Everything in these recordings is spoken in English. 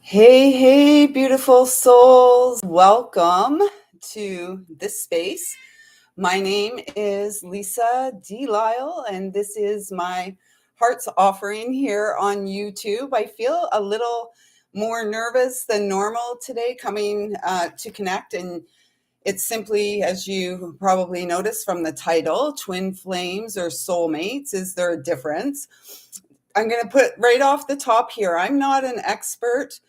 Hey, hey, beautiful souls. Welcome to this space. My name is Lisa D. Lyle, and this is my heart's offering here on YouTube. I feel a little more nervous than normal today coming to connect, and it's simply, as you probably noticed from the title, Twin Flames or Soulmates. Is there a difference? I'm going to put right off the top here, I'm not an expert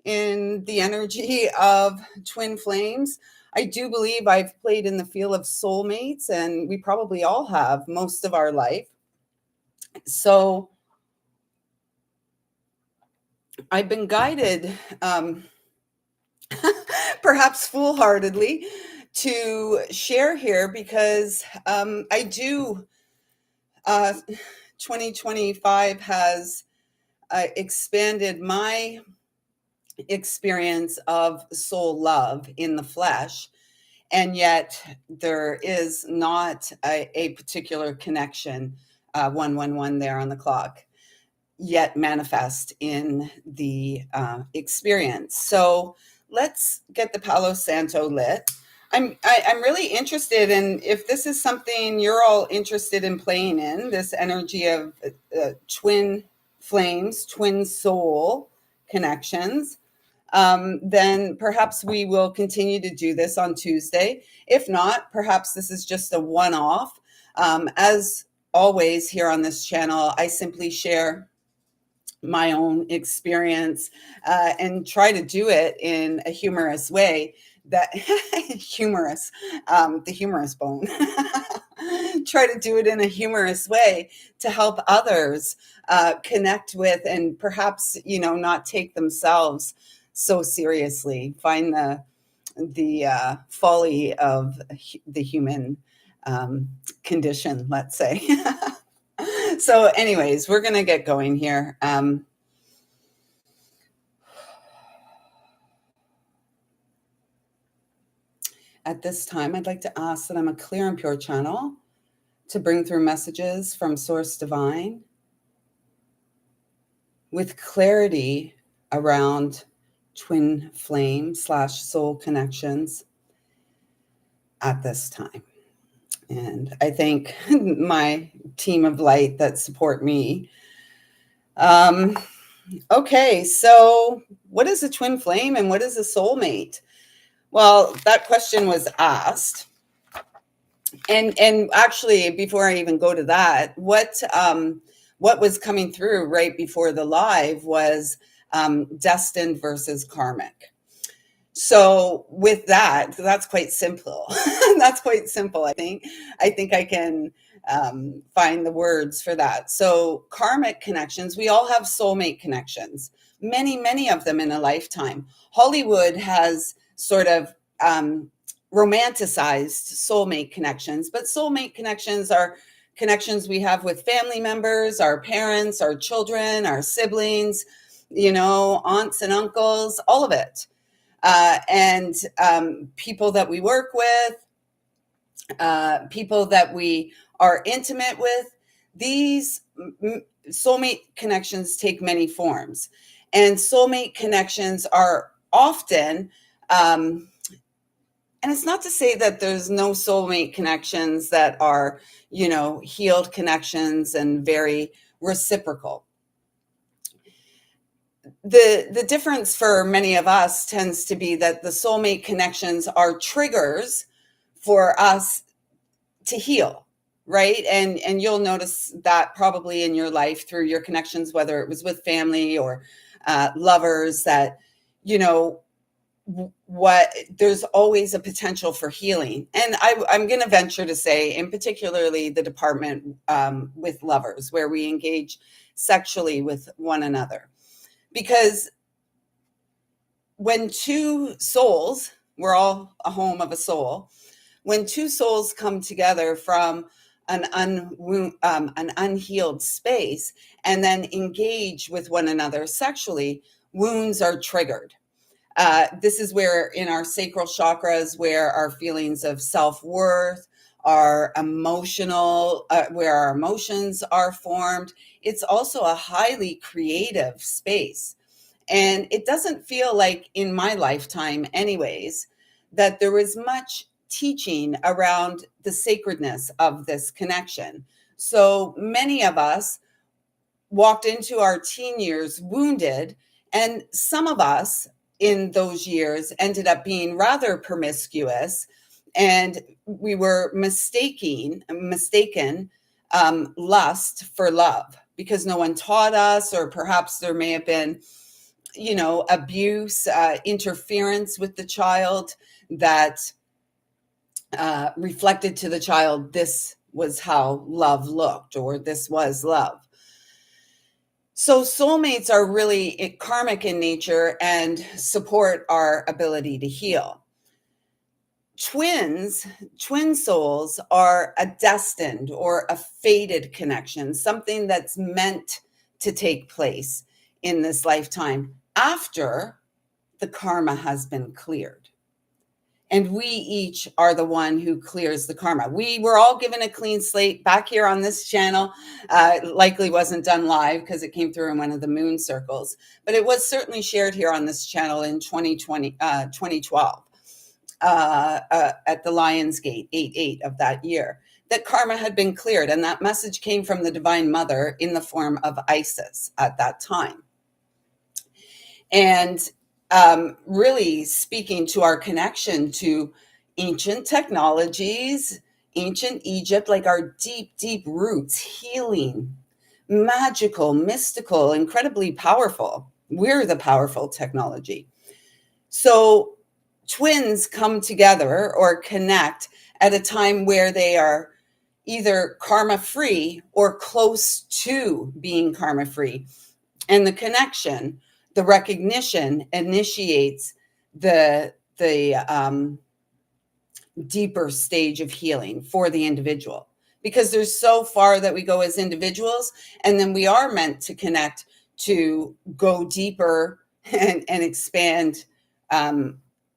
in the energy of twin flames. I do believe I've played in the field of soulmates, and we probably all have most of our life. So I've been guided, perhaps foolhardily, to share here because I do. 2025 has expanded my experience of soul love in the flesh, and yet there is not a particular connection, 111 there on the clock, yet manifest in the experience. So let's get the Palo Santo lit. I'm really interested in if this is something you're all interested in playing in, this energy of twin flames, twin soul connections. Then perhaps we will continue to do this on Tuesday. If not, perhaps this is just a one-off. As always here on this channel, I simply share my own experience and try to do it in a humorous way. That humorous, the humorous bone. Try to do it in a humorous way to help others connect with, and perhaps not take themselves so seriously. Find the folly of the human condition, let's say. So, anyways, we're gonna get going here. At this time, I'd like to ask that I'm a clear and pure channel to bring through messages from Source Divine with clarity around twin flame / soul connections at this time. And I thank my team of light that support me. Okay, so what is a twin flame and what is a soulmate? Well, that question was asked. And actually, before I even go to that, what was coming through right before the live was destined versus karmic. So with that, that's quite simple. That's quite simple. I think I can find the words for that. So karmic connections, we all have soulmate connections, many of them in a lifetime. Hollywood has sort of romanticized soulmate connections, but soulmate connections are connections we have with family members, our parents, our children, our siblings, aunts and uncles, all of it. And people that we work with, people that we are intimate with. These soulmate connections take many forms, and soulmate connections are often, and it's not to say that there's no soulmate connections that are, healed connections and very reciprocal. The difference for many of us tends to be that the soulmate connections are triggers for us to heal, right? And you'll notice that probably in your life through your connections, whether it was with family or lovers, that what there's always a potential for healing. And I'm going to venture to say, in particularly the department with lovers, where we engage sexually with one another. Because when two souls, we're all a home of a soul, when two souls come together from an unhealed space and then engage with one another sexually, wounds are triggered. This is where in our sacral chakras, where our feelings of self-worth, our emotional, where our emotions are formed. It's also a highly creative space. And it doesn't feel like, in my lifetime anyways, that there was much teaching around the sacredness of this connection. So many of us walked into our teen years wounded, and some of us in those years ended up being rather promiscuous, and we were mistaken lust for love, because no one taught us, or perhaps there may have been, abuse, interference with the child that reflected to the child this was how love looked, or this was love. So soulmates are really karmic in nature and support our ability to heal. Twin souls are a destined or a fated connection, something that's meant to take place in this lifetime after the karma has been cleared. And we each are the one who clears the karma. We were all given a clean slate back here on this channel. Likely wasn't done live because it came through in one of the moon circles, but it was certainly shared here on this channel in 2012 at the Lion's Gate 8/8 of that year, that karma had been cleared. And that message came from the Divine Mother in the form of Isis at that time. And really speaking to our connection to ancient technologies, ancient Egypt, like our deep, deep roots, healing, magical, mystical, incredibly powerful. We're the powerful technology. So twins come together or connect at a time where they are either karma free or close to being karma free. And the connection, the recognition, initiates the deeper stage of healing for the individual, because there's so far that we go as individuals, and then we are meant to connect to go deeper and expand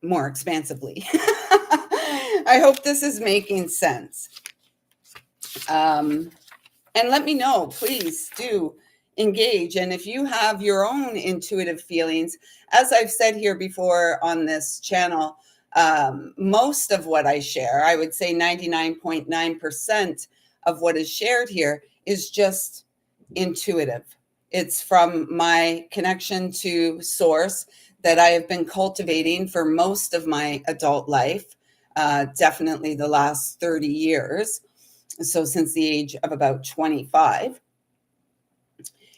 more expansively. I hope this is making sense. And let me know, please do engage. And if you have your own intuitive feelings, as I've said here before on this channel, most of what I share, I would say 99.9% of what is shared here is just intuitive. It's from my connection to source that I have been cultivating for most of my adult life, definitely the last 30 years. So since the age of about 25.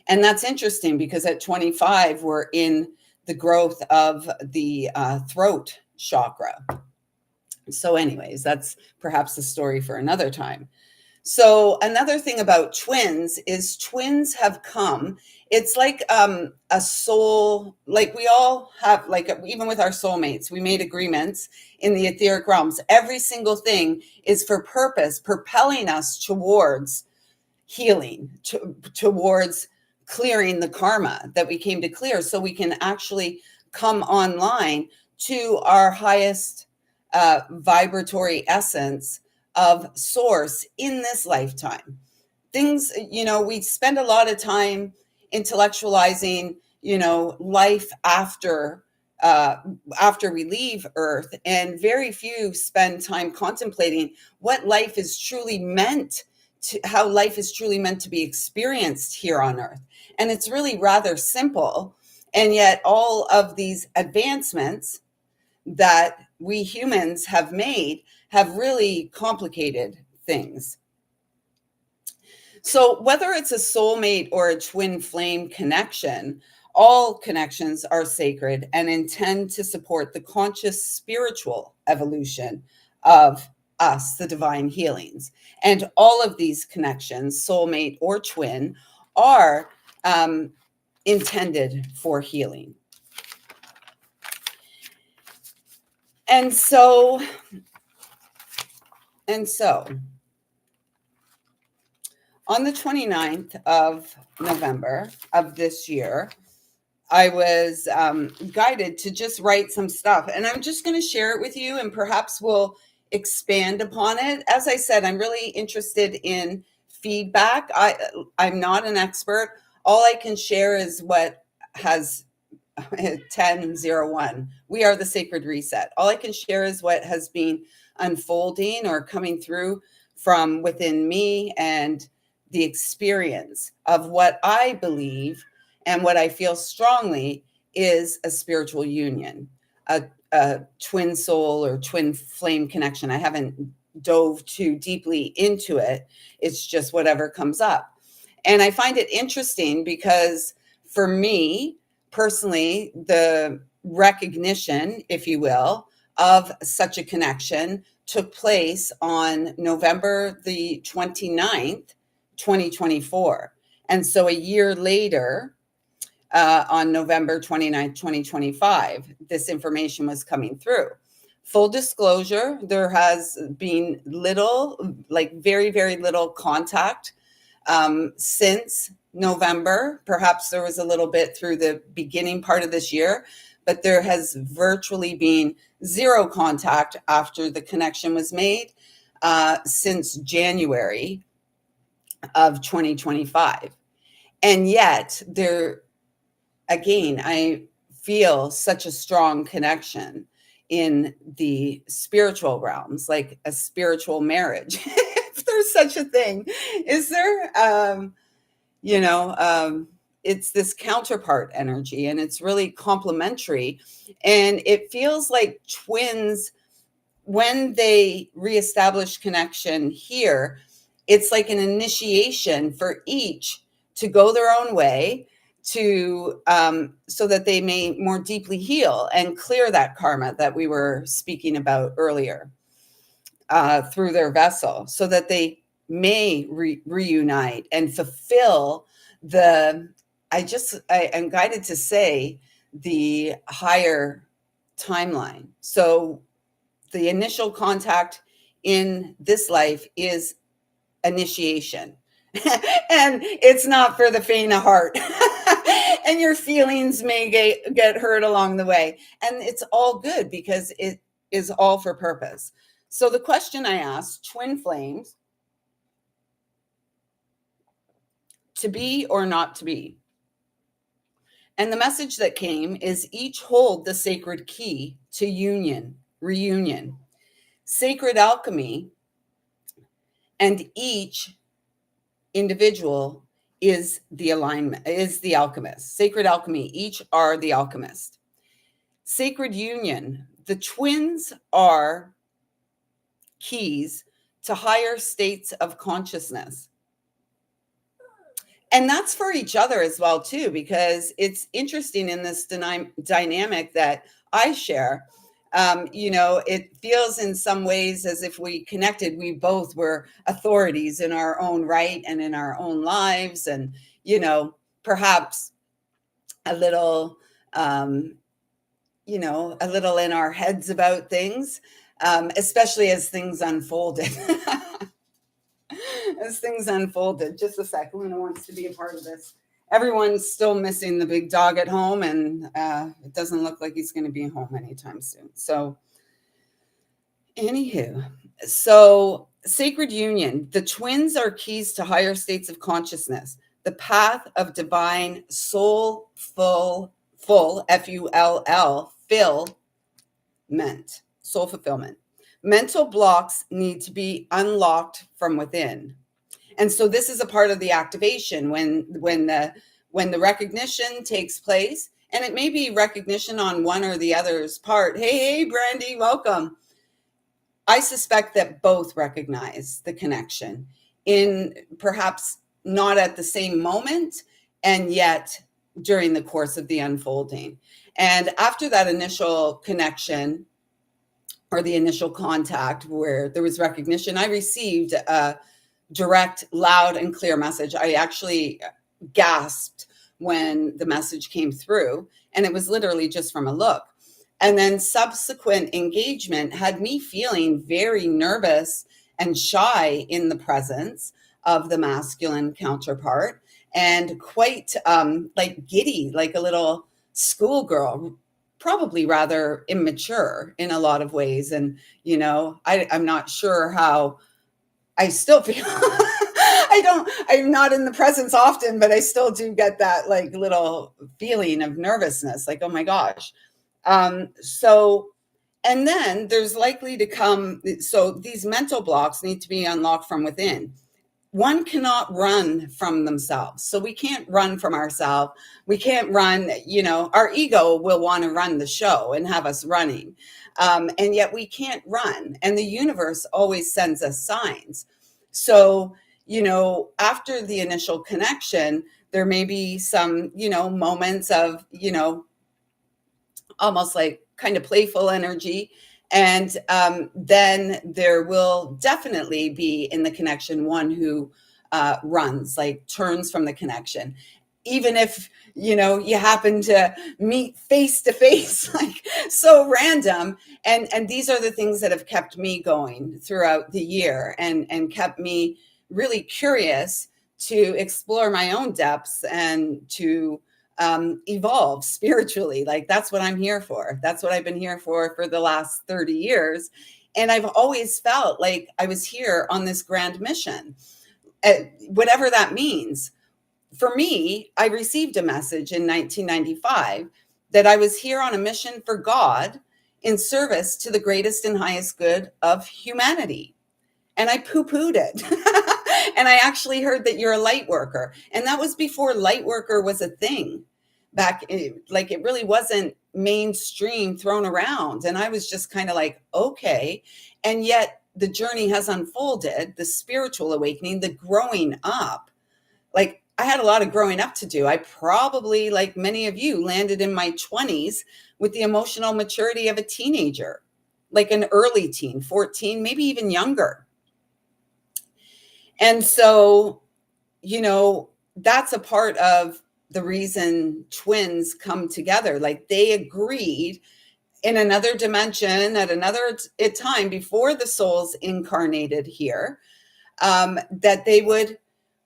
And that's interesting because at 25, we're in the growth of the throat chakra. So anyways, that's perhaps a story for another time. So another thing about twins is twins have come. It's like a soul, like we all have, like even with our soulmates, we made agreements in the etheric realms. Every single thing is for purpose, propelling us towards healing, towards clearing the karma that we came to clear, so we can actually come online to our highest vibratory essence of source in this lifetime. Things, we spend a lot of time intellectualizing, life after we leave Earth, and very few spend time contemplating what life is truly meant to, how life is truly meant to be experienced here on Earth. And it's really rather simple. And yet all of these advancements that we humans have made have really complicated things. So whether it's a soulmate or a twin flame connection, all connections are sacred and intend to support the conscious spiritual evolution of us, the divine healings. And all of these connections, soulmate or twin, are intended for healing. And so, on the 29th of November of this year, I was guided to just write some stuff. And I'm just going to share it with you, and perhaps we'll expand upon it. As I said, I'm really interested in feedback. I'm not an expert. All I can share is what has 1001. We are the sacred reset. All I can share is what has been unfolding or coming through from within me, and the experience of what I believe and what I feel strongly is a spiritual union, a twin soul or twin flame connection. I haven't dove too deeply into it. It's just whatever comes up. And I find it interesting because for me personally, the recognition, if you will, of such a connection took place on November the 29th, 2024. And so a year later, on November 29th, 2025, this information was coming through. Full disclosure, there has been little, like very, very little contact since November. Perhaps there was a little bit through the beginning part of this year, but there has virtually been zero contact after the connection was made since January of 2025. And yet there, again, I feel such a strong connection in the spiritual realms, like a spiritual marriage, if there's such a thing. Is there? It's this counterpart energy, and it's really complementary. And it feels like twins, when they reestablish connection here, it's like an initiation for each to go their own way, to so that they may more deeply heal and clear that karma that we were speaking about earlier, through their vessel, so that they may reunite and fulfill the, I am guided to say, the higher timeline. So the initial contact in this life is initiation. And it's not for the faint of heart. And your feelings may get hurt along the way. And it's all good because it is all for purpose. So the question I asked, twin flames, to be or not to be? And the message that came is each hold the sacred key to union, reunion, sacred alchemy, and each individual is the alignment, is the alchemist. Sacred alchemy, each are the alchemist. Sacred union, the twins are keys to higher states of consciousness. And that's for each other as well, too, because it's interesting in this dynamic that I share. It feels in some ways as if we connected, we both were authorities in our own right and in our own lives. And, perhaps a little, a little in our heads about things, especially as things unfolded. As things unfolded. Just a sec. Luna wants to be a part of this. Everyone's still missing the big dog at home, and it doesn't look like he's going to be home anytime soon. So, anywho, sacred union. The twins are keys to higher states of consciousness. The path of divine soul full, F-U-L-L, soul fulfillment. Mental blocks need to be unlocked from within. And so this is a part of the activation when the recognition takes place, and it may be recognition on one or the other's part. Hey, Brandy, welcome. I suspect that both recognize the connection, in perhaps not at the same moment, and yet during the course of the unfolding. And after that initial connection, or the initial contact where there was recognition, I received a direct, loud, and clear message. I actually gasped when the message came through, and it was literally just from a look. And then subsequent engagement had me feeling very nervous and shy in the presence of the masculine counterpart, and quite like giddy, like a little schoolgirl, probably rather immature in a lot of ways. And, I'm not sure how I still feel, I'm not in the presence often, but I still do get that like little feeling of nervousness, like, oh my gosh. So, and then there's likely to come, so these mental blocks need to be unlocked from within. One cannot run from themselves. So we can't run from ourselves. We can't run, our ego will want to run the show and have us running. And yet we can't run. And the universe always sends us signs. So, after the initial connection, there may be some, moments of, almost like kind of playful energy. And then there will definitely be in the connection one who runs, like turns from the connection. Even if, you happen to meet face to face, like so random. And these are the things that have kept me going throughout the year and kept me really curious to explore my own depths and to evolve spiritually. Like that's what I'm here for. That's what I've been here for the last 30 years. And I've always felt like I was here on this grand mission, whatever that means. For me, I received a message in 1995 that I was here on a mission for God in service to the greatest and highest good of humanity. And I poo-pooed it. And I actually heard that you're a light worker. And that was before light worker was a thing back, like it really wasn't mainstream thrown around. And I was just kind of like, okay. And yet the journey has unfolded, the spiritual awakening, the growing up. Like I had a lot of growing up to do. I probably, like many of you, landed in my 20s with the emotional maturity of a teenager, like an early teen, 14, maybe even younger. And so, that's a part of the reason twins come together. Like they agreed in another dimension at another time before the souls incarnated here, that they would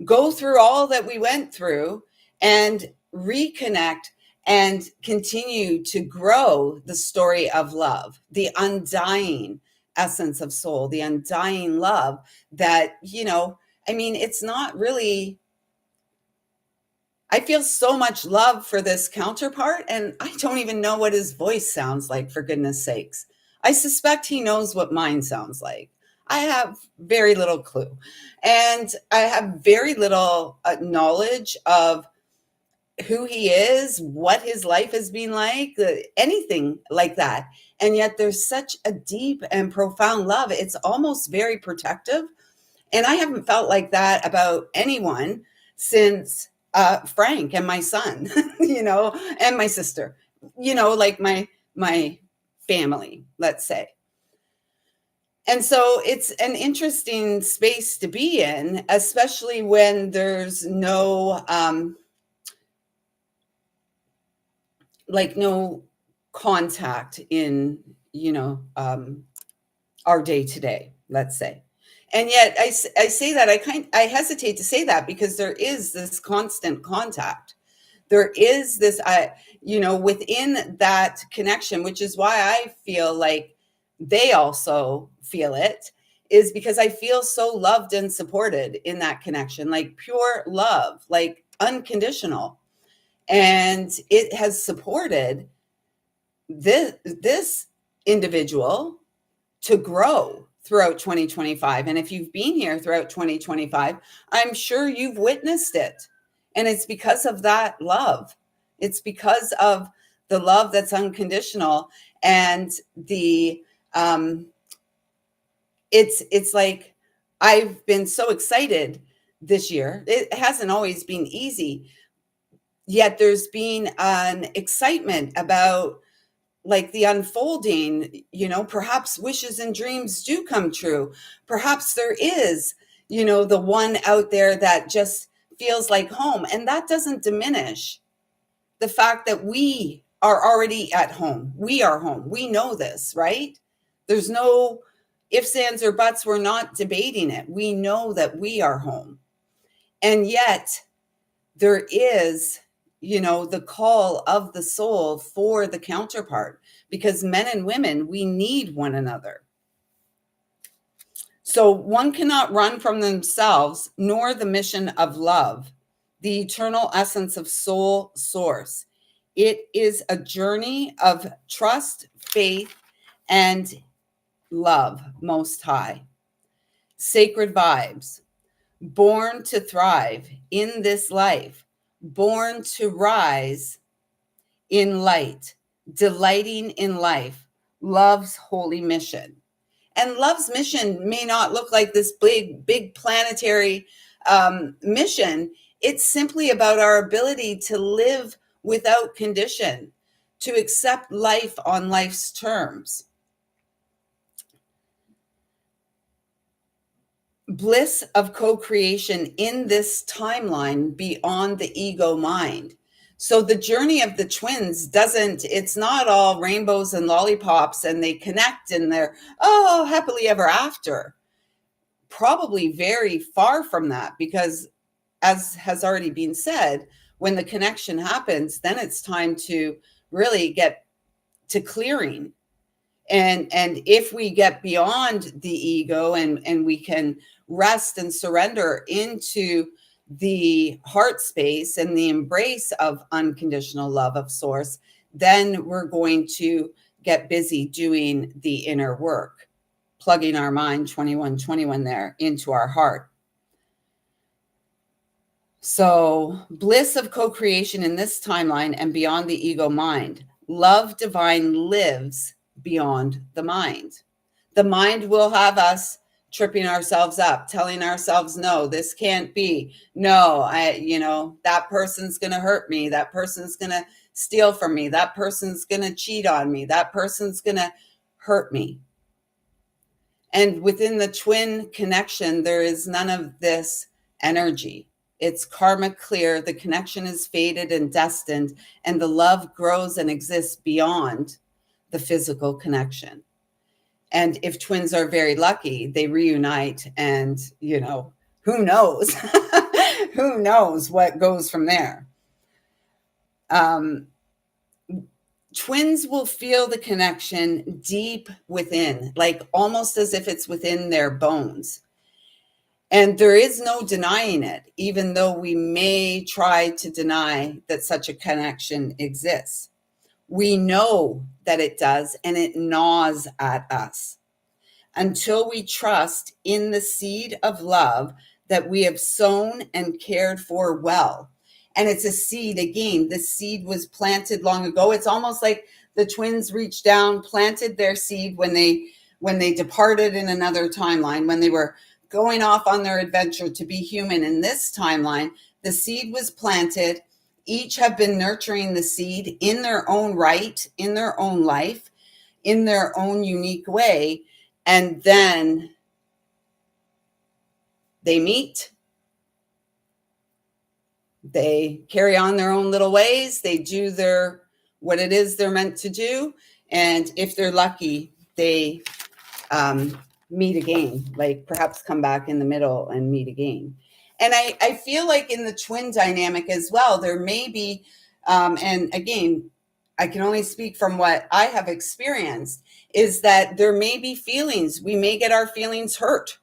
go through all that we went through and reconnect and continue to grow the story of love, the undying essence of soul, the undying love that, it's not really, I feel so much love for this counterpart, and I don't even know what his voice sounds like, for goodness sakes. I suspect he knows what mine sounds like. I have very little clue. And I have very little knowledge of who he is, what his life has been like, anything like that. And yet there's such a deep and profound love. It's almost very protective. And I haven't felt like that about anyone since Frank and my son, and my sister, like my family, let's say. And so it's an interesting space to be in, especially when there's no no contact in our day to day, let's say. And yet I say that I hesitate to say that because there is this constant contact. There is this within that connection, which is why I feel like they also feel it, is because I feel so loved and supported in that connection, like pure love, like unconditional. And it has supported this individual to grow throughout 2025. And if you've been here throughout 2025, I'm sure you've witnessed it. And it's because of that love. It's because of the love that's unconditional. And the it's like I've been so excited this year. It hasn't always been easy. Yet there's been an excitement about like the unfolding, perhaps wishes and dreams do come true. Perhaps there is, the one out there that just feels like home. And that doesn't diminish the fact that we are already at home. We are home. We know this, right? There's no ifs, ands, or buts. We're not debating it. We know that we are home. And yet there is, the call of the soul for the counterpart, because men and women, we need one another. So one cannot run from themselves, nor the mission of love, the eternal essence of soul source. It is a journey of trust, faith, and love most high. Sacred vibes, born to thrive in this life, born to rise in light, delighting in life, love's holy mission. And love's mission may not look like this big planetary mission. It's simply about our ability to live without condition, to accept life on life's terms. Bliss of co-creation in this timeline beyond the ego mind. So the journey of the twins it's not all rainbows and lollipops and they connect and they're, oh, happily ever after. Probably very far from that, because as has already been said, when the connection happens, then it's time to really get to clearing. And if we get beyond the ego and we can rest and surrender into the heart space and the embrace of unconditional love of source, then we're going to get busy doing the inner work, plugging our mind 2121 there into our heart. So bliss of co-creation in this timeline and beyond the ego mind. Love divine lives beyond the mind. The mind will have us tripping ourselves up, telling ourselves, no, this can't be. No, that person's going to hurt me. That person's going to steal from me. That person's going to cheat on me. That person's going to hurt me. And within the twin connection, there is none of this energy. It's karmic clear. The connection is fated and destined, and the love grows and exists beyond the physical connection. And if twins are very lucky, they reunite and, who knows? Who knows what goes from there? Twins will feel the connection deep within, like almost as if it's within their bones. And there is no denying it, even though we may try to deny that such a connection exists. We know that it does, and it gnaws at us until we trust in the seed of love that we have sown and cared for well. And it's a seed. Again, the seed was planted long ago. It's almost like the twins reached down, planted their seed when they departed in another timeline, when they were going off on their adventure to be human in this timeline. The seed was planted. Each have been nurturing the seed in their own right, in their own life, in their own unique way. And then they meet. They carry on their own little ways. They do what it is they're meant to do. And if they're lucky, they meet again, like perhaps come back in the middle and meet again. And I feel like in the twin dynamic as well, there may be, and again, I can only speak from what I have experienced, is that there may be feelings. We may get our feelings hurt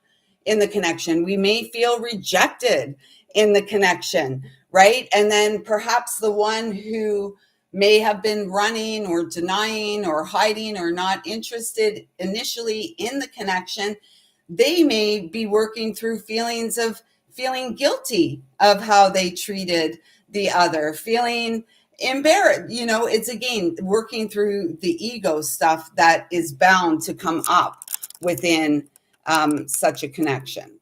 in the connection. We may feel rejected in the connection, right? And then perhaps the one who may have been running or denying or hiding or not interested initially in the connection, they may be working through feelings of feeling guilty of how they treated the other, feeling embarrassed. It's again working through the ego stuff that is bound to come up within such a connection,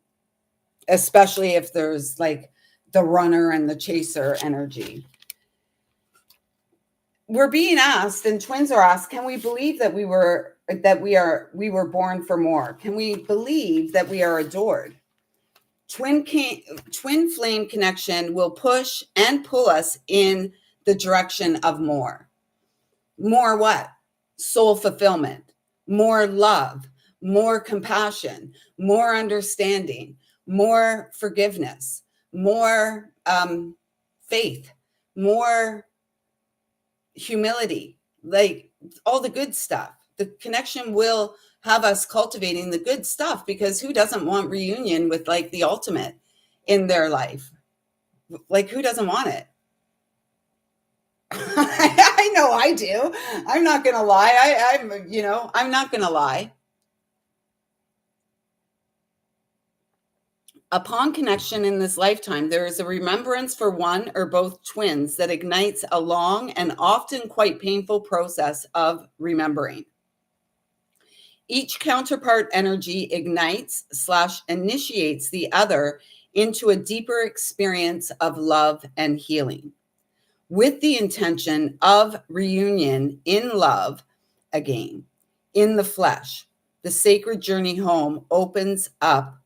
especially if there's like the runner and the chaser energy. We're being asked, and twins are asked, can we believe that we were born for more? Can we believe that we are adored? Twin flame connection will push and pull us in the direction of more. More what? Soul fulfillment, more love, more compassion, more understanding, more forgiveness, more faith, more humility, like all the good stuff. The connection will have us cultivating the good stuff, because who doesn't want reunion with like the ultimate in their life? Like, who doesn't want it? I know I do. I'm not gonna lie. I'm not gonna lie. Upon connection in this lifetime, there is a remembrance for one or both twins that ignites a long and often quite painful process of remembering. Each counterpart energy ignites slash initiates the other into a deeper experience of love and healing, with the intention of reunion in love again. In the flesh, the sacred journey home opens up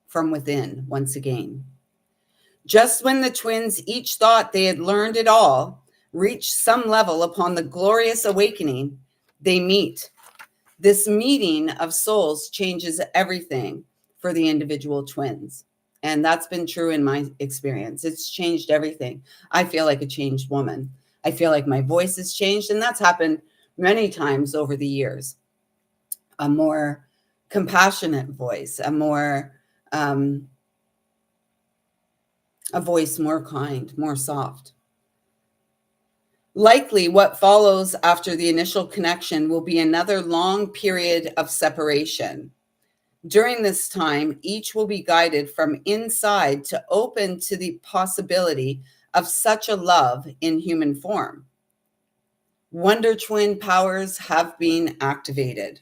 from within once again. Just when the twins each thought they had learned it all, reached some level upon the glorious awakening, they meet. This meeting of souls changes everything for the individual twins. And that's been true in my experience. It's changed everything. I feel like a changed woman. I feel like my voice has changed, and that's happened many times over the years. A more compassionate voice, a voice more kind, more soft. Likely, what follows after the initial connection will be another long period of separation. During this time, each will be guided from inside to open to the possibility of such a love in human form. Wonder Twin powers have been activated.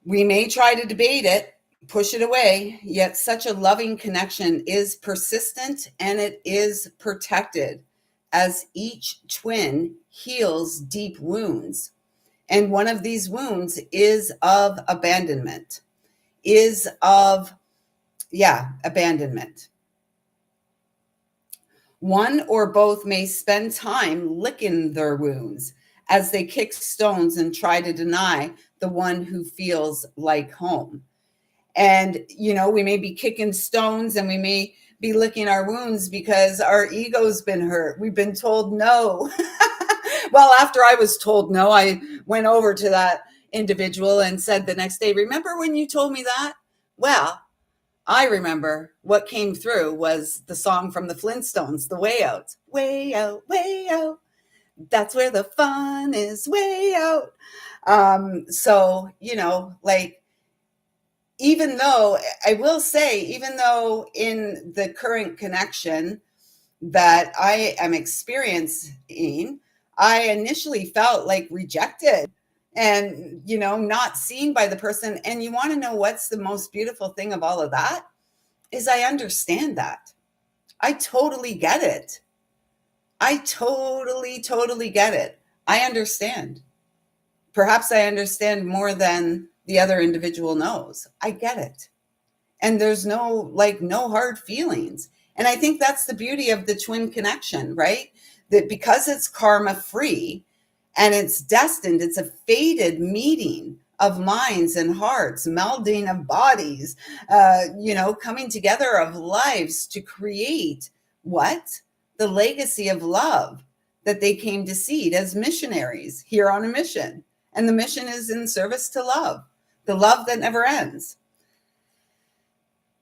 We may try to debate it, push it away, yet such a loving connection is persistent and it is protected as each twin heals deep wounds. And one of these wounds is of abandonment, abandonment. One or both may spend time licking their wounds as they kick stones and try to deny the one who feels like home. And, we may be kicking stones and we may be licking our wounds because our ego's been hurt. We've been told no. Well, after I was told no, I went over to that individual and said the next day, "Remember when you told me that?" Well, I remember what came through was the song from the Flintstones, The Way Out. Way out, way out. That's where the fun is, way out. So, even though I will say, even though in the current connection that I am experiencing, I initially felt like rejected and, not seen by the person. And you want to know what's the most beautiful thing of all of that? Is I understand that. I totally get it. I totally, totally get it. I understand. Perhaps I understand more than the other individual knows. I get it. And there's no hard feelings. And I think that's the beauty of the twin connection, right? That because it's karma free and it's destined, it's a fated meeting of minds and hearts, melding of bodies, coming together of lives to create what? The legacy of love that they came to seed as missionaries here on a mission. And the mission is in service to love, the love that never ends.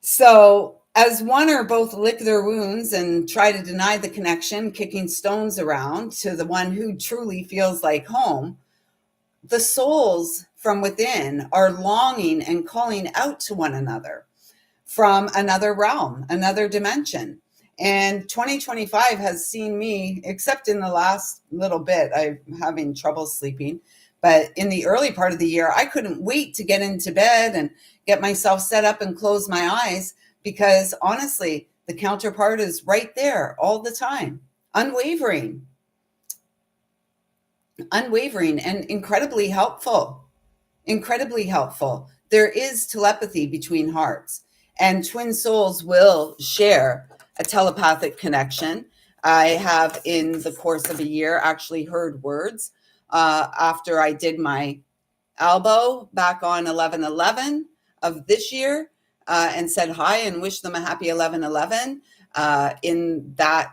So as one or both lick their wounds and try to deny the connection, kicking stones around to the one who truly feels like home, the souls from within are longing and calling out to one another from another realm, another dimension. And 2025 has seen me, except in the last little bit, I'm having trouble sleeping. But in the early part of the year, I couldn't wait to get into bed and get myself set up and close my eyes, because honestly, the counterpart is right there all the time, unwavering and incredibly helpful. Incredibly helpful. There is telepathy between hearts, and twin souls will share a telepathic connection. I have, in the course of a year, actually heard words after I did my elbow back on 11/11 of this year and said hi and wished them a happy 11/11. In that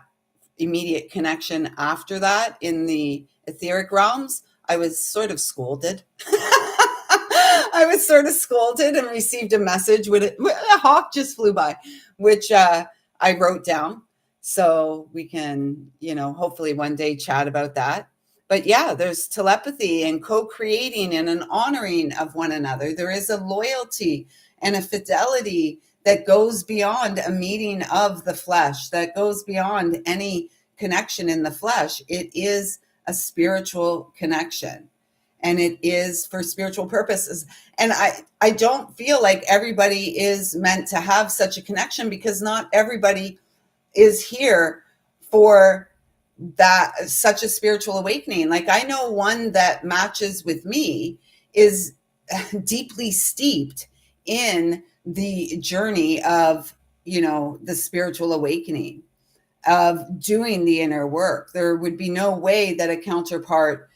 immediate connection after that, in the etheric realms, I was sort of scolded. I was sort of scolded and received a message with a hawk just flew by, which I wrote down. So we can, hopefully one day chat about that. But yeah, there's telepathy and co-creating and an honoring of one another. There is a loyalty and a fidelity that goes beyond a meeting of the flesh, that goes beyond any connection in the flesh. It is a spiritual connection, and it is for spiritual purposes. And I don't feel like everybody is meant to have such a connection, because not everybody is here for that, such a spiritual awakening. Like, I know one that matches with me is deeply steeped in the journey of, the spiritual awakening, of doing the inner work. There would be no way that a counterpart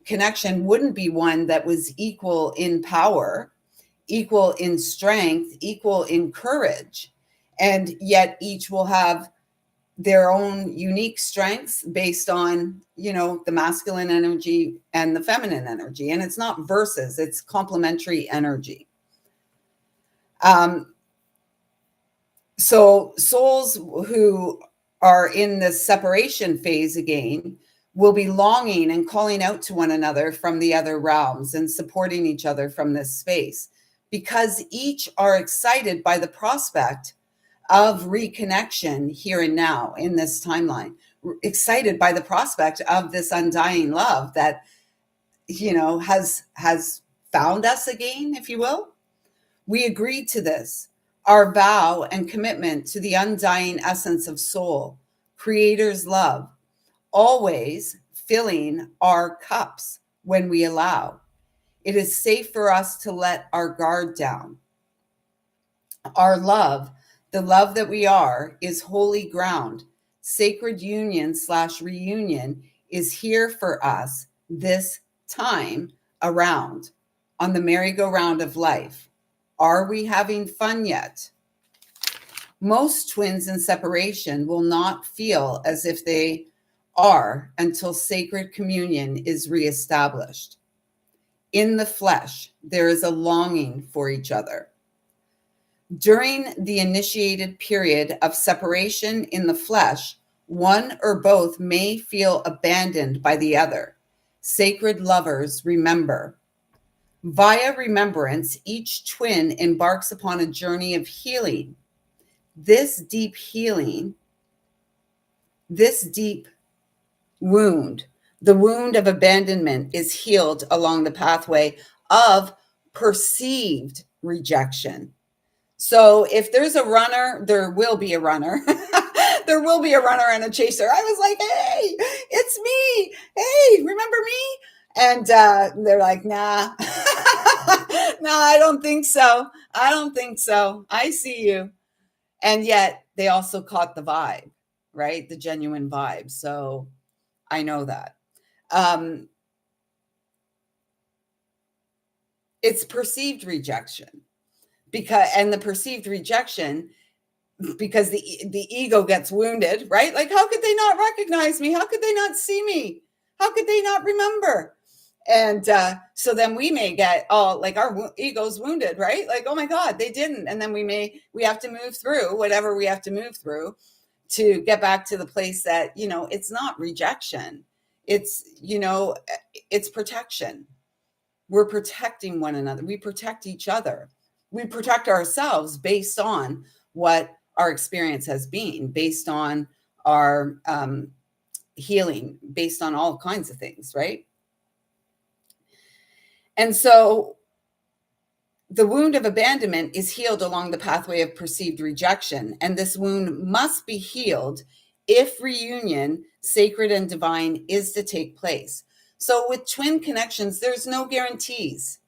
connection wouldn't be one that was equal in power, equal in strength, equal in courage. And yet each will have their own unique strengths based on, the masculine energy and the feminine energy. And it's not versus, it's complementary energy. So souls who are in this separation phase again will be longing and calling out to one another from the other realms and supporting each other from this space, because each are excited by the prospect of reconnection here and now in this timeline, excited by the prospect of this undying love that, has found us again, if you will. We agreed to this, our vow and commitment to the undying essence of soul, Creator's love, always filling our cups when we allow. It is safe for us to let our guard down. Our love, the love that we are, is holy ground. Sacred union/reunion is here for us this time around on the merry-go-round of life. Are we having fun yet? Most twins in separation will not feel as if they are until sacred communion is reestablished. In the flesh, there is a longing for each other. During the initiated period of separation in the flesh, one or both may feel abandoned by the other. Sacred lovers remember. Via remembrance, each twin embarks upon a journey of healing. This deep healing, this deep wound, the wound of abandonment, is healed along the pathway of perceived rejection. So if there's a runner, there will be a runner. There will be a runner and a chaser. I was like, hey, it's me. Hey, remember me? And they're like, nah, no, I don't think so. I don't think so. I see you. And yet they also caught the vibe, right? The genuine vibe. So I know that. It's perceived rejection, and the perceived rejection, because the ego gets wounded, right? Like, how could they not recognize me? How could they not see me? How could they not remember? And so then we may get like our ego's wounded, right? Like, oh my God, they didn't. And then we have to move through whatever we have to move through to get back to the place that, it's not rejection. It's, it's protection. We're protecting one another. We protect each other. We protect ourselves based on what our experience has been, based on our healing, based on all kinds of things, right? And so the wound of abandonment is healed along the pathway of perceived rejection. And this wound must be healed if reunion, sacred and divine, is to take place. So with twin connections, there's no guarantees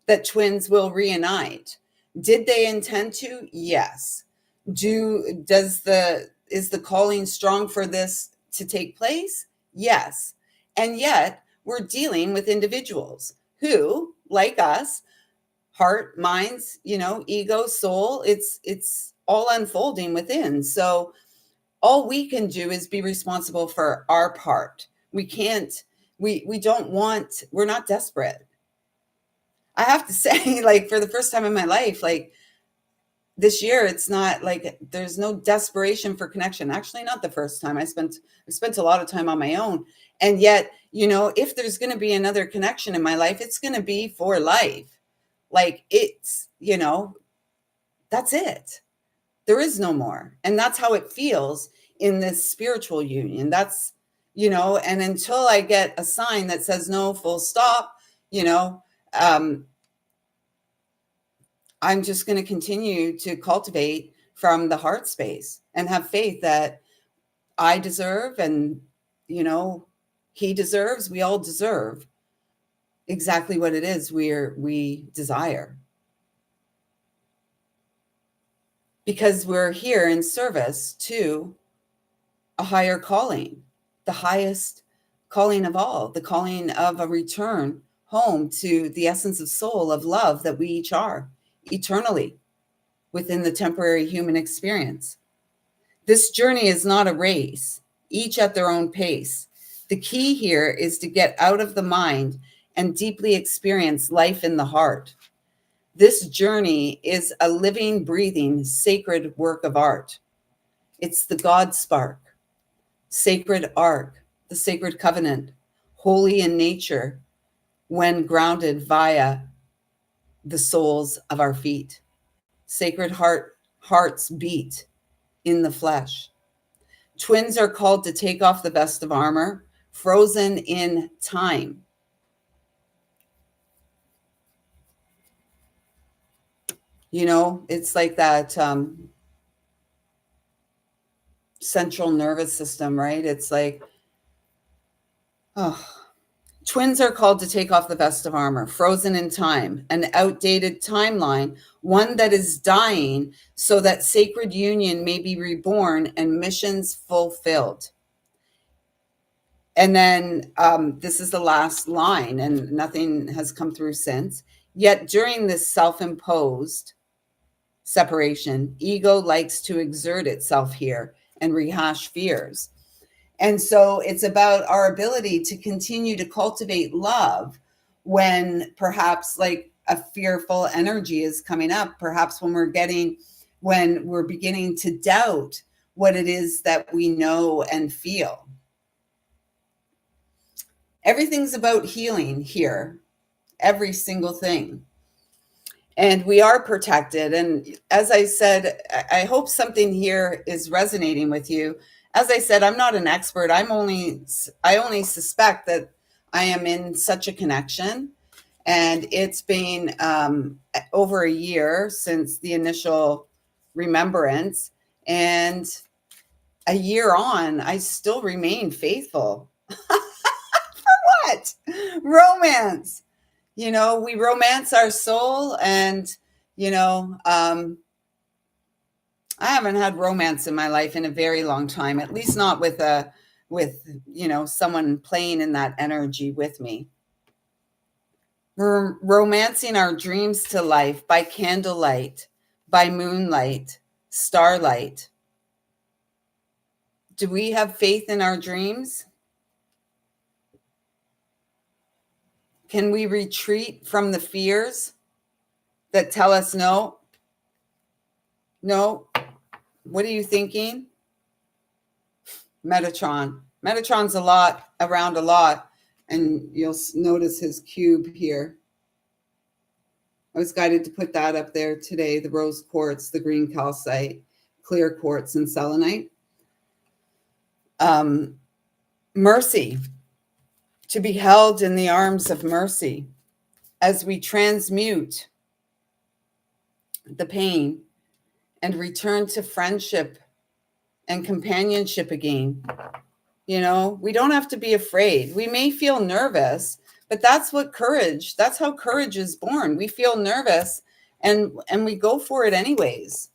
that twins will reunite. Did they intend to? Yes. Is the calling strong for this to take place? Yes. And yet we're dealing with individuals who, like us, heart, minds, ego, soul, it's all unfolding within. So all we can do is be responsible for our part. We can't, we're not desperate. I have to say, like, for the first time in my life, like, this year, it's not like there's no desperation for connection. Actually, not the first time. I spent a lot of time on my own. And yet, if there's going to be another connection in my life, it's going to be for life. Like, that's it. There is no more. And that's how it feels in this spiritual union. And until I get a sign that says no, full stop, you know, um, I'm just going to continue to cultivate from the heart space and have faith that I deserve, and, he deserves, we all deserve exactly what it is we desire, because we're here in service to a higher calling, the highest calling of all, the calling of a return home to the essence of soul, of love that we each are eternally within the temporary human experience. This journey is not a race, each at their own pace. The key here is to get out of the mind and deeply experience life in the heart. This journey is a living, breathing, sacred work of art. It's the God spark, sacred ark, the sacred covenant, holy in nature when grounded via the soles of our feet. Sacred hearts beat in the flesh. Twins are called to take off the vest of armor, frozen in time. It's like that central nervous system, right? It's like, oh, twins are called to take off the vest of armor, frozen in time, an outdated timeline, one that is dying so that sacred union may be reborn and missions fulfilled. And then this is the last line, and nothing has come through since. Yet during this self-imposed separation, ego likes to exert itself here and rehash fears. And so it's about our ability to continue to cultivate love when perhaps like a fearful energy is coming up, perhaps when we're beginning to doubt what it is that we know and feel. Everything's about healing here, every single thing. And we are protected. And as I said, I hope something here is resonating with you. As I said, I'm not an expert. I only suspect that I am in such a connection. And it's been over a year since the initial remembrance. And a year on, I still remain faithful. What? Romance. We romance our soul, and I haven't had romance in my life in a very long time, at least not with someone playing in that energy with me. We're romancing our dreams to life by candlelight, by moonlight, starlight. Do we have faith in our dreams? Can we retreat from the fears that tell us no? No. What are you thinking? Metatron. Metatron's around a lot, and you'll notice his cube here. I was guided to put that up there today, the rose quartz, the green calcite, clear quartz, and selenite. Mercy, to be held in the arms of mercy as we transmute the pain and return to friendship and companionship again. We don't have to be afraid. We may feel nervous, but that's how courage is born. We feel nervous and we go for it anyways,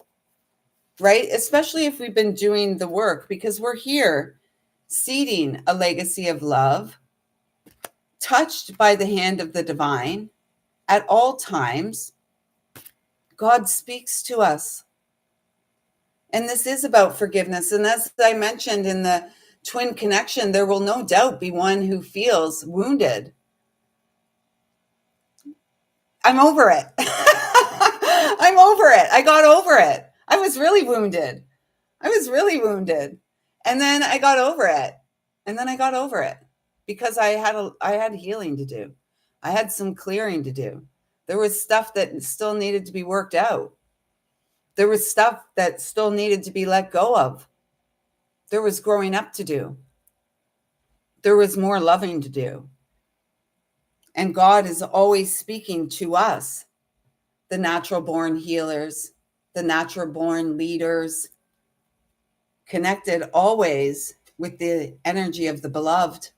right? Especially if we've been doing the work, because we're here seeding a legacy of love, touched by the hand of the divine at all times. God speaks to us. And this is about forgiveness. And as I mentioned in the twin connection, there will no doubt be one who feels wounded. I'm over it. I'm over it. I got over it. I was really wounded. I was really wounded. And then I got over it. And then I got over it because I had healing to do. I had some clearing to do. There was stuff that still needed to be worked out. There was stuff that still needed to be let go of. There was growing up to do. There was more loving to do. And God is always speaking to us, the natural born healers, the natural born leaders, connected always with the energy of the beloved.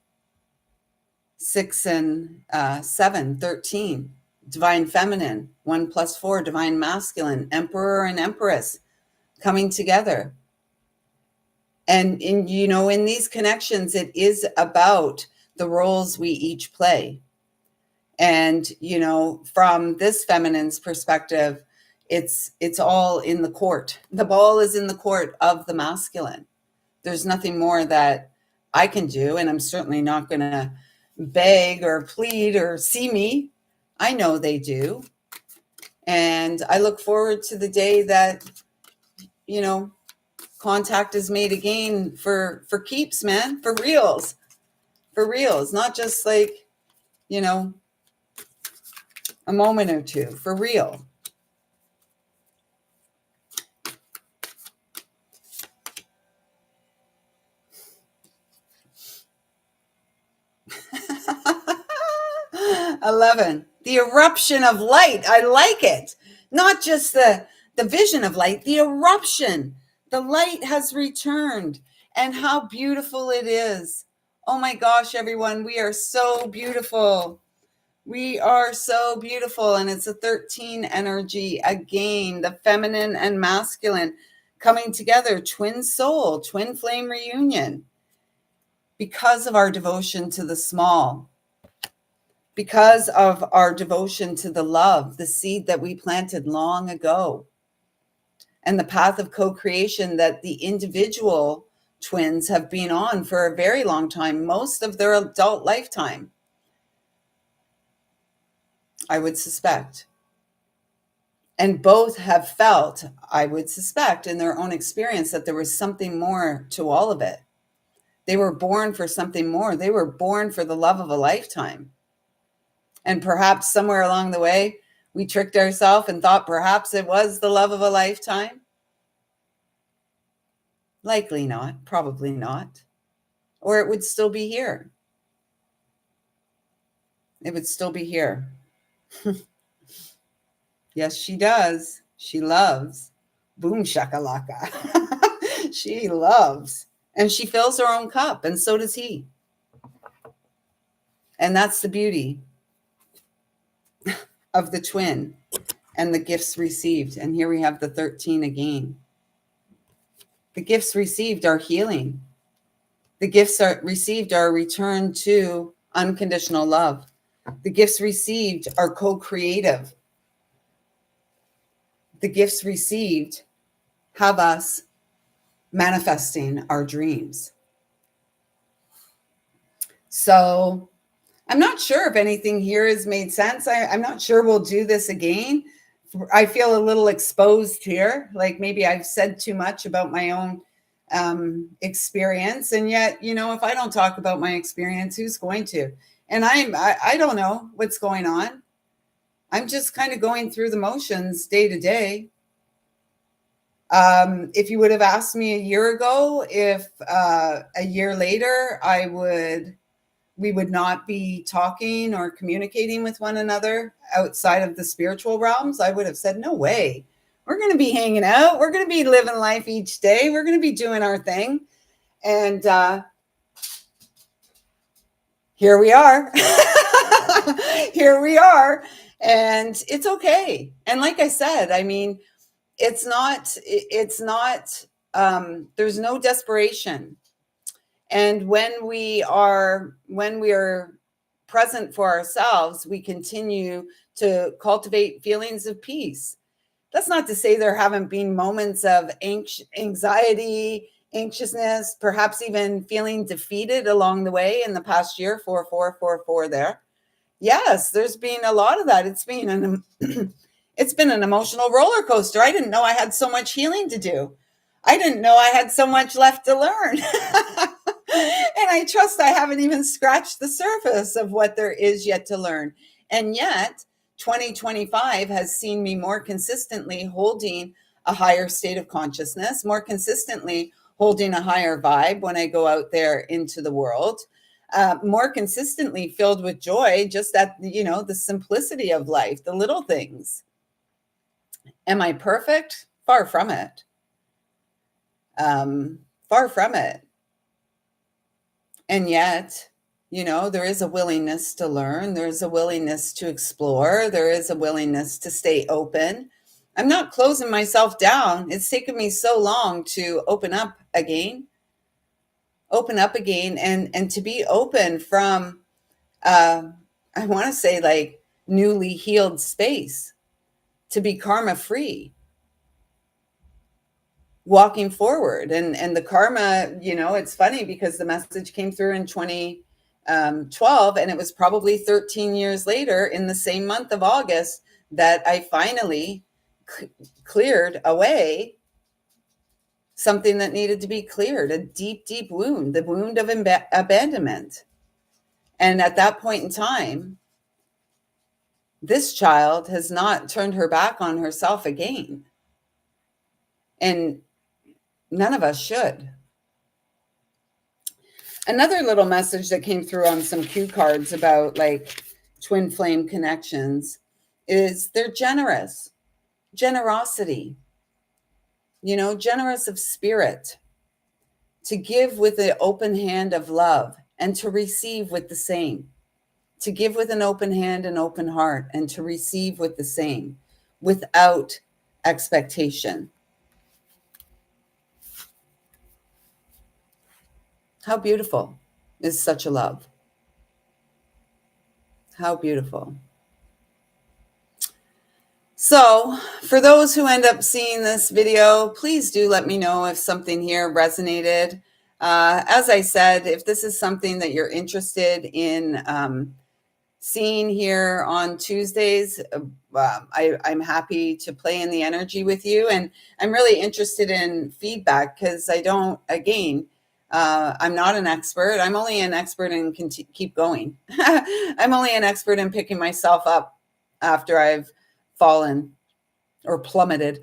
6 and 7, 13, divine feminine, 1 plus 4, divine masculine, emperor and empress coming together. And in these connections, it is about the roles we each play. And, from this feminine's perspective, it's all in the court. The ball is in the court of the masculine. There's nothing more that I can do. And I'm certainly not going to beg or plead or see me. I know they do. And I look forward to the day that, contact is made again for keeps, man, for reals, not just like, a moment or two, for real. $11, the eruption of light. I like it. Not just the vision of light, the eruption. The light has returned, and how beautiful it is. Oh my gosh, everyone, we are so beautiful. We are so beautiful, and it's a 13 energy again, the feminine and masculine coming together, twin soul, twin flame reunion, because of our devotion to the small, because of our devotion to the love, the seed that we planted long ago, and the path of co-creation that the individual twins have been on for a very long time, most of their adult lifetime, I would suspect. And both have felt, I would suspect, in their own experience, that there was something more to all of it. They were born for something more. They were born for the love of a lifetime. And perhaps somewhere along the way, we tricked ourselves and thought perhaps it was the love of a lifetime. Likely not, probably not. Or it would still be here. It would still be here. Yes, she does. She loves. Boom shakalaka. She loves. And she fills her own cup, and so does he. And that's the beauty of the twin and the gifts received. And here we have the 13 again. The gifts received are healing. The gifts received are a return to unconditional love. The gifts received are co-creative. The gifts received have us manifesting our dreams. So I'm not sure if anything here has made sense. I'm not sure we'll do this again. I feel a little exposed here. Like maybe I've said too much about my own experience. And yet, if I don't talk about my experience, who's going to? And I don't know what's going on. I'm just kind of going through the motions day to day. If you would have asked me a year ago, if a year later we would not be talking or communicating with one another outside of the spiritual realms, I would have said, no way. We're going to be hanging out. We're going to be living life each day. We're going to be doing our thing. And here we are. Here we are. And it's okay. And like I said, I mean, it's not, there's no desperation. And when we are present for ourselves, we continue to cultivate feelings of peace. That's not to say there haven't been moments of anxiety, anxiousness, perhaps even feeling defeated along the way in the past year, 4444 there. Yes, there's been a lot of that. It's been an it's been an emotional roller coaster. I didn't know I had so much healing to do. I didn't know I had so much left to learn. And I trust I haven't even scratched the surface of what there is yet to learn. And yet, 2025 has seen me more consistently holding a higher state of consciousness, more consistently holding a higher vibe when I go out there into the world, more consistently filled with joy, just at the simplicity of life, the little things. Am I perfect? Far from it. Far from it. And yet, there is a willingness to learn. There's a willingness to explore. There is a willingness to stay open. I'm not closing myself down. It's taken me so long to open up again, and to be open from, uh, I want to say, like, newly healed space, to be karma free, walking forward. And the karma, it's funny because the message came through in 2012, and it was probably 13 years later, in the same month of August, that I finally cleared away something that needed to be cleared, a deep, deep wound, the wound of abandonment. And at that point in time, this child has not turned her back on herself again. And none of us should. Another little message that came through on some cue cards about, like, twin flame connections is they're generous. Generosity, generous of spirit, to give with an open hand of love and to receive with the same. To give with an open hand and open heart, and to receive with the same, without expectation. How beautiful is such a love? How beautiful. So, for those who end up seeing this video, please do let me know if something here resonated. As I said, if this is something that you're interested in seeing here on Tuesdays, I'm happy to play in the energy with you. And I'm really interested in feedback, because I'm not an expert. I'm only an expert in keep going. I'm only an expert in picking myself up after I've fallen or plummeted.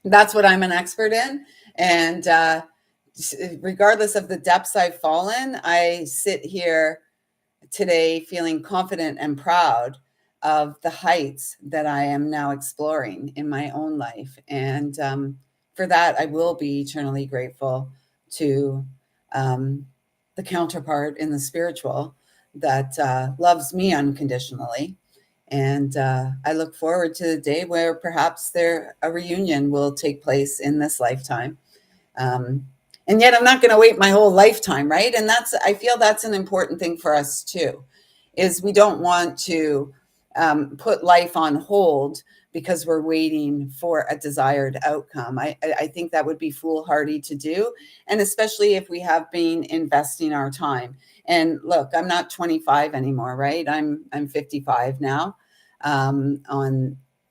That's what I'm an expert in. And regardless of the depths I've fallen, I sit here today feeling confident and proud of the heights that I am now exploring in my own life. And for that, I will be eternally grateful to the counterpart in the spiritual that loves me unconditionally. And I look forward to the day where perhaps a reunion will take place in this lifetime. And yet I'm not going to wait my whole lifetime, right? And I feel that's an important thing for us too, is we don't want to put life on hold because we're waiting for a desired outcome. I think that would be foolhardy to do. And especially if we have been investing our time. And look, I'm not 25 anymore, right? I'm 55 now.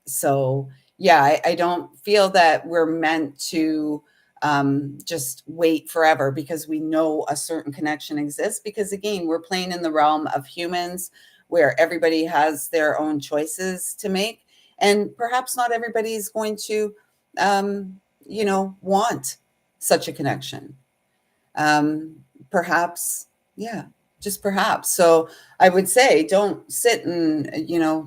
So yeah, I don't feel that we're meant to just wait forever because we know a certain connection exists. Because again, we're playing in the realm of humans, where everybody has their own choices to make. And perhaps not everybody is going to, want such a connection. Perhaps, yeah, just perhaps. So I would say, don't sit and,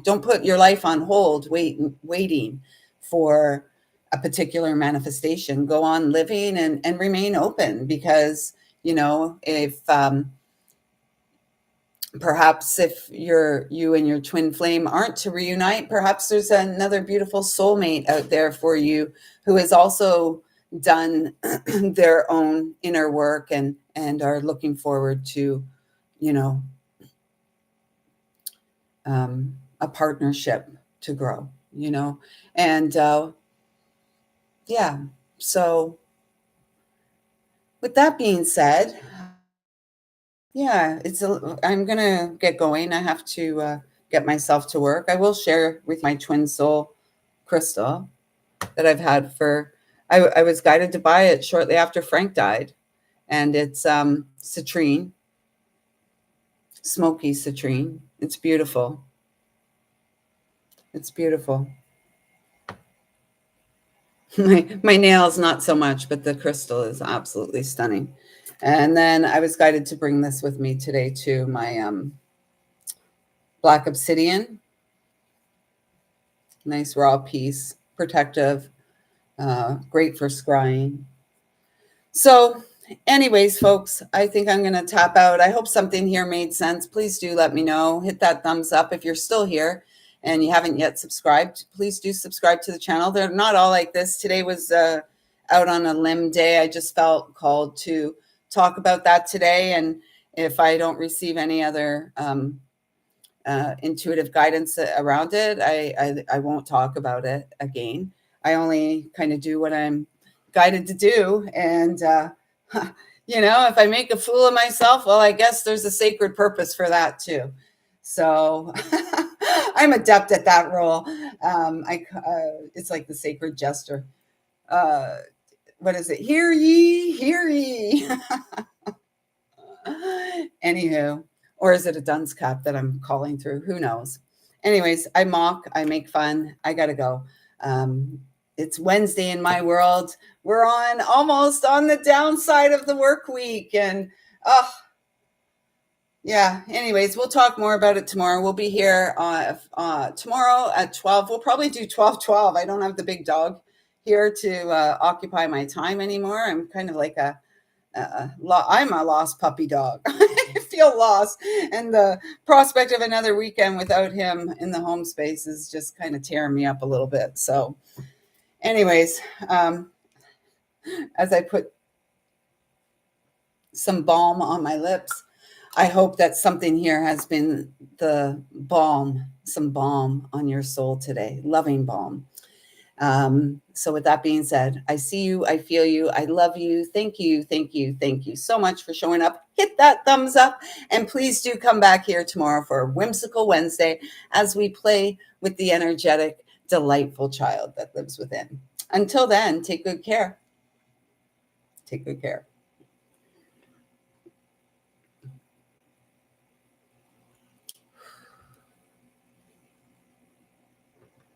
don't put your life on hold, waiting for a particular manifestation. Go on living and remain open, because, if perhaps if you and your twin flame aren't to reunite, perhaps there's another beautiful soulmate out there for you who has also done their own inner work and are looking forward to, a partnership to grow, and yeah. So with that being said, Yeah, I'm gonna get going. I have to get myself to work. I will share with my twin soul crystal that I've had for. I was guided to buy it shortly after Frank died, and it's citrine, smoky citrine. It's beautiful. It's beautiful. My nails not so much, but the crystal is absolutely stunning. And then I was guided to bring this with me today too. My black obsidian, nice raw piece, protective, great for scrying. So, anyways, folks, I think I'm going to tap out. I hope something here made sense. Please do let me know. Hit that thumbs up if you're still here and you haven't yet subscribed. Please do subscribe to the channel. They're not all like this. Today was out on a limb day. I just felt called to talk about that today. And if I don't receive any other intuitive guidance around it, I won't talk about it again. I only kind of do what I'm guided to do. And, if I make a fool of myself, well, I guess there's a sacred purpose for that too. So I'm adept at that role. It's like the sacred jester. What is it? Hear ye, hear ye. Anywho, or is it a dunce cap that I'm calling through? Who knows? Anyways, I mock, I make fun. I gotta go. It's Wednesday in my world. We're almost on the downside of the work week, and oh yeah. Anyways, we'll talk more about it tomorrow. We'll be here tomorrow at 12. We'll probably do 12:12. I don't have the big dog here to occupy my time anymore. I'm kind of like I'm a lost puppy dog. I feel lost, and the prospect of another weekend without him in the home space is just kind of tearing me up a little bit. So, anyways, as I put some balm on my lips, I hope that something here has been some balm on your soul today, loving balm. So with that being said, I see you, I feel you, I love you. Thank you, thank you, thank you so much for showing up. Hit that thumbs up, and please do come back here tomorrow for Whimsical Wednesday as we play with the energetic, delightful child that lives within. Until then, take good care. Take good care.